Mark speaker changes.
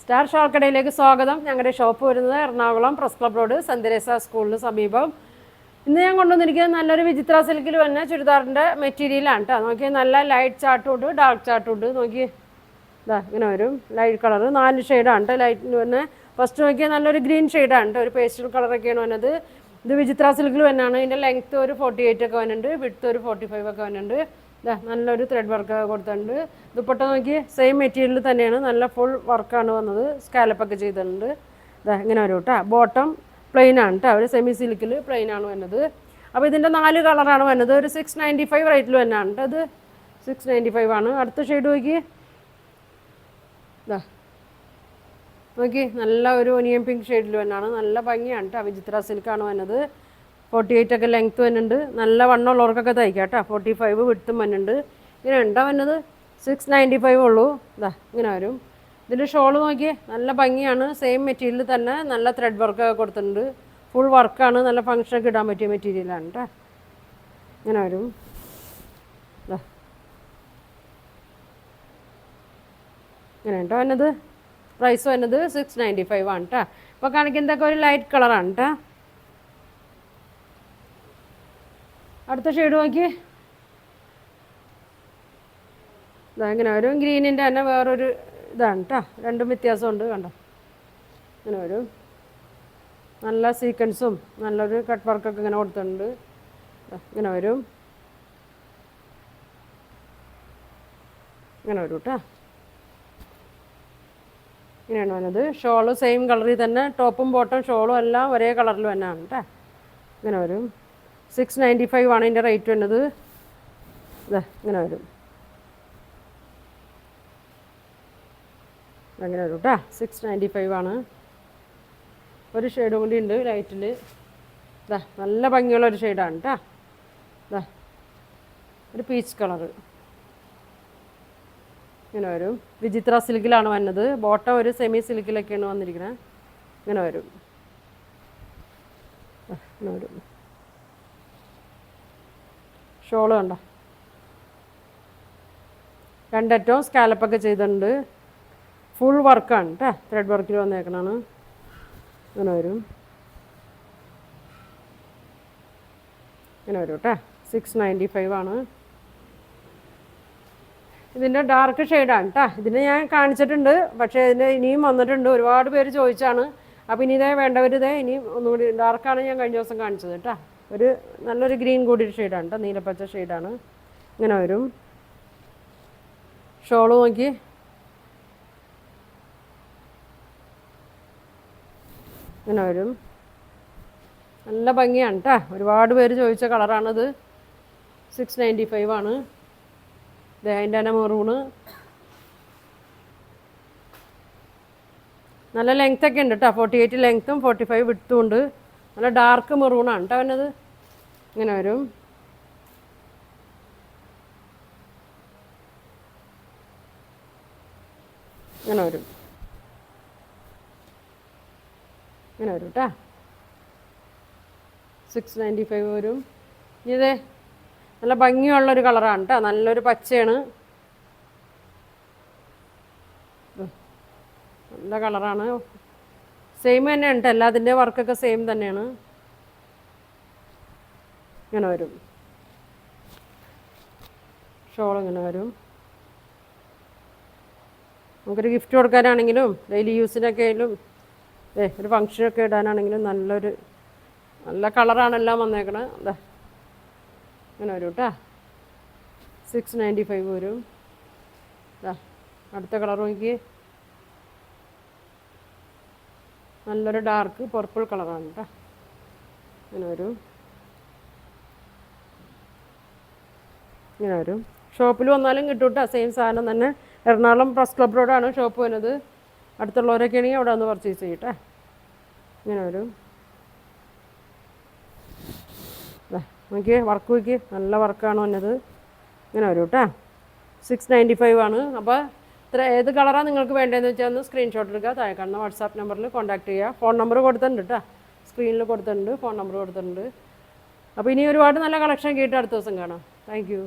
Speaker 1: Star shawl കടയിലേക്ക് സ്വാഗതം. ഞങ്ങളുടെ ഷോപ്പ് വരുന്നത് Ernakulam press club road saint Teresa സ്കൂളിന് സമീപം. ഇന്ന് ഞാൻ കൊണ്ടുവന്നിരിക്കുന്നത് നല്ലൊരു വിചിത്ര സിൽക്കിൽ വന്ന ചുരിദാറിൻ്റെ മെറ്റീരിയലാണ് കേട്ടോ. നോക്കിയാൽ നല്ല ലൈറ്റ് ചാർട്ടും ഉണ്ട്, ഡാർക്ക് ചാർട്ടും ഉണ്ട്. നോക്കി ഇതാ ഇങ്ങനെ വരും. ലൈറ്റ് കളർ 4 ഷെയ്ഡാണ് കേട്ടോ. ലൈറ്റിന് വന്ന് ഫസ്റ്റ് നോക്കിയാൽ നല്ലൊരു ഗ്രീൻ ഷെയ്ഡാണ് കേട്ടോ. ഒരു പേസ്റ്റൽ കളറൊക്കെയാണ് വന്നത്. ഇത് വിചിത്ര സിൽക്കിൽ തന്നെയാണ്. ഇതിൻ്റെ ലെങ്ത്ത് ഒരു 48 ഒക്കെ വന്നിട്ടുണ്ട്, വിഡ്ത്ത് ഒരു 45 ഒക്കെ വന്നിട്ടുണ്ട്. ഇതാ നല്ലൊരു ത്രെഡ് വർക്ക് കൊടുത്തിട്ടുണ്ട്. ദുപ്പട്ട നോക്കി സെയിം മെറ്റീരിയൽ തന്നെയാണ്, നല്ല ഫുൾ വർക്കാണ് വന്നത്. സ്കാലപ്പൊക്കെ ചെയ്തിട്ടുണ്ട്. ഇതാ ഇങ്ങനെ വരും കേട്ടോ. ബോട്ടം പ്ലെയിൻ ആണ് കേട്ടോ. ഒരു സെമി സിൽക്കിൽ പ്ലെയിൻ ആണ് വന്നത്. അപ്പോൾ ഇതിൻ്റെ 4 കളറാണ് വന്നത്. ഒരു 695 റേറ്റിൽ തന്നെയാണ് കേട്ടോ. അത് 695 ആണ്. അടുത്ത ഷെയ്ഡ് നോക്കി ഇതാ നോക്കി നല്ല ഒരു ഒനിയൻ പിങ്ക് ഷെയ്ഡിൽ തന്നെയാണ്. നല്ല ഭംഗിയാണ് കേട്ടോ. വിചിത്ര സിൽക്കാണ് വന്നത്. 48 ഒക്കെ ലെങ്ത്ത് വന്നിട്ടുണ്ട്. നല്ല വണ്ണമുള്ളവർക്കൊക്കെ തയ്ക്കാം കേട്ടോ. 45 വിഡ്ത്തും വന്നിട്ടുണ്ട്. ഇങ്ങനെ ഉണ്ടോ വന്നത് 695 ഉള്ളൂ. ഇതാ ഇങ്ങനെ വരും. ഇതിൻ്റെ ഷോള് നോക്കിയേ നല്ല ഭംഗിയാണ്. സെയിം മെറ്റീരിയൽ തന്നെ നല്ല ത്രെഡ് വർക്കൊക്കെ കൊടുത്തിട്ടുണ്ട്. ഫുൾ വർക്കാണ്. നല്ല ഫങ്ഷനൊക്കെ ഇടാൻ പറ്റിയ മെറ്റീരിയലാണ് കേട്ടോ. ഇങ്ങനെ വരും. ഇതാ ഇങ്ങനെ ഉണ്ടോ വന്നത്. പ്രൈസ് വന്നത് 695 ആണ് കേട്ടോ. ഇപ്പോൾ കാണിക്കുന്നതൊക്കെ ഒരു ലൈറ്റ് കളറാണ് കേട്ടോ. അടുത്ത ഷെയ്ഡ് നോക്കി ഇതാ ഇങ്ങനെ വരും. ഗ്രീനിൻ്റെ തന്നെ വേറൊരു ഇതാണ് കേട്ടോ. രണ്ടും വ്യത്യാസമുണ്ട് കണ്ടോ. ഇങ്ങനെ വരും. നല്ല സീക്വൻസും നല്ലൊരു കട്ട് വർക്കൊക്കെ ഇങ്ങനെ കൊടുത്തിട്ടുണ്ട്. ഇങ്ങനെ വരും. ഇങ്ങനെ വരും കേട്ടോ. ഇങ്ങനെയാണ് വന്നത്. ഷോള് സെയിം കളറിൽ തന്നെ. ടോപ്പും ബോട്ടും ഷോളും എല്ലാം ഒരേ കളറിൽ തന്നെയാണ് കേട്ടോ. ഇങ്ങനെ വരും. 695 ആണ് ഇതിൻ്റെ റേറ്റ് വരുന്നത്. ഇതാ ഇങ്ങനെ വരും. അങ്ങനെ വരും കേട്ടോ. 695 ആണ്. ഒരു ഷെയ്ഡും കൂടി ഉണ്ട് ലൈറ്റിൽ. ഇതാ നല്ല ഭംഗിയുള്ള ഒരു ഷെയ്ഡാണ് കേട്ടോ. ഇതാ ഒരു പീച്ച് കളറ്. ഇങ്ങനെ വരും. വിചിത്ര സിൽക്കിലാണ് വന്നത്. ബോട്ടം ഒരു സെമി സിൽക്കിലൊക്കെയാണ് വന്നിരിക്കുന്നത്. ഇങ്ങനെ വരും. ഇങ്ങനെ വരും. ഷോള് കണ്ടോ. രണ്ടറ്റവും സ്കാലപ്പൊക്കെ ചെയ്തിട്ടുണ്ട്. ഫുൾ വർക്കാണ് കേട്ടോ. ത്രെഡ് വർക്കിൽ വന്നേക്കണാണ്. ഇങ്ങനെ വരും. ഇങ്ങനെ വരും കേട്ടോ. 695 ആണ്. ഇതിൻ്റെ ഡാർക്ക് ഷെയ്ഡാണ് കേട്ടോ. ഇതിന് ഞാൻ കാണിച്ചിട്ടുണ്ട്, പക്ഷേ ഇതിന് ഇനിയും വന്നിട്ടുണ്ട്. ഒരുപാട് പേര് ചോദിച്ചാണ്. അപ്പോൾ ഇനി ഇതേ വേണ്ടവരിതേ ഇനിയും ഒന്നുകൂടി ഡാർക്കാണ് ഞാൻ കഴിഞ്ഞ ദിവസം കാണിച്ചത് കേട്ടോ. ഒരു നല്ലൊരു ഗ്രീൻ കൂടി ഷെയ്ഡാണ് കേട്ടോ. നീലപ്പച്ച ഷെയ്ഡാണ്. ഇങ്ങനെ വരും. ഷോള് നോക്കി ഇങ്ങനെ വരും. നല്ല ഭംഗിയാണ് കേട്ടോ. ഒരുപാട് പേര് ചോദിച്ച കളറാണിത്. 695 ആണ്. ഇതേ അതിൻ്റെ തന്നെ മെറൂണ്. നല്ല ലെങ്ത്തൊക്കെ ഉണ്ട് കേട്ടോ. 48 ലെങ്ത്തും 45 വിഡ്ത്തും ഉണ്ട്. നല്ല ഡാർക്ക് മെറൂണാണ് കേട്ടോ വന്നത്. ഇങ്ങനെ വരും. ഇങ്ങനെ വരും. ഇങ്ങനെ വരും കേട്ടോ. 695 വരും. ഇതേ നല്ല ഭംഗിയുള്ളൊരു കളറാണ് കേട്ടോ. നല്ലൊരു പച്ചയാണ്. നല്ല കളറാണ്. സെയിം തന്നെയാണ് കേട്ടോ. എല്ലാത്തിൻ്റെ വർക്കൊക്കെ സെയിം തന്നെയാണ്. ഇങ്ങനെ വരും. ഷോൾ ഇങ്ങനെ വരും. നമുക്കൊരു ഗിഫ്റ്റ് കൊടുക്കാനാണെങ്കിലും ഡെയിലി യൂസിനൊക്കെ ആയാലും ഒരു ഫങ്ഷനൊക്കെ ഇടാനാണെങ്കിലും നല്ല കളറാണ് എല്ലാം വന്നേക്കണത്. അതാ ഇങ്ങനെ വരും കേട്ടോ. 695 വരും. ഇതാ അടുത്ത കളർ നോക്കി. നല്ലൊരു ഡാർക്ക് പർപ്പിൾ കളറാണ് കേട്ടോ. ഇങ്ങനെ വരും. ഇങ്ങനെ വരും. ഷോപ്പിൽ വന്നാലും കിട്ടും കേട്ടോ. സെയിം സാധനം തന്നെ. എറണാകുളം പ്രസ് ക്ലബ് റോഡാണ് ഷോപ്പ് വരുന്നത്. അടുത്തുള്ളവരൊക്കെ ആണെങ്കിൽ അവിടെ ഒന്ന് പർച്ചേസ് ചെയ്യട്ടെ. ഇങ്ങനെ വരും. നോക്കി വർക്ക് നോക്കി. നല്ല വർക്കാണ് വന്നത്. ഇങ്ങനെ വരും കേട്ടോ. 695 ആണ്. അപ്പോൾ ഏത് കളറാണ് നിങ്ങൾക്ക് വേണ്ടതെന്ന് വെച്ചാൽ ഒന്ന് സ്ക്രീൻഷോട്ട് എടുക്കുക. താഴെ കാണുന്ന വാട്സാപ്പ് നമ്പറിൽ കോൺടാക്ട് ചെയ്യുക. ഫോൺ നമ്പർ കൊടുത്തിട്ടുണ്ട് കേട്ടോ. സ്ക്രീനിൽ കൊടുത്തിട്ടുണ്ട്. ഫോൺ നമ്പർ കൊടുത്തിട്ടുണ്ട്. അപ്പോൾ ഇനി ഒരുപാട് നല്ല കളക്ഷൻ കേട്ട് അടുത്ത ദിവസം കാണാം. Thank you.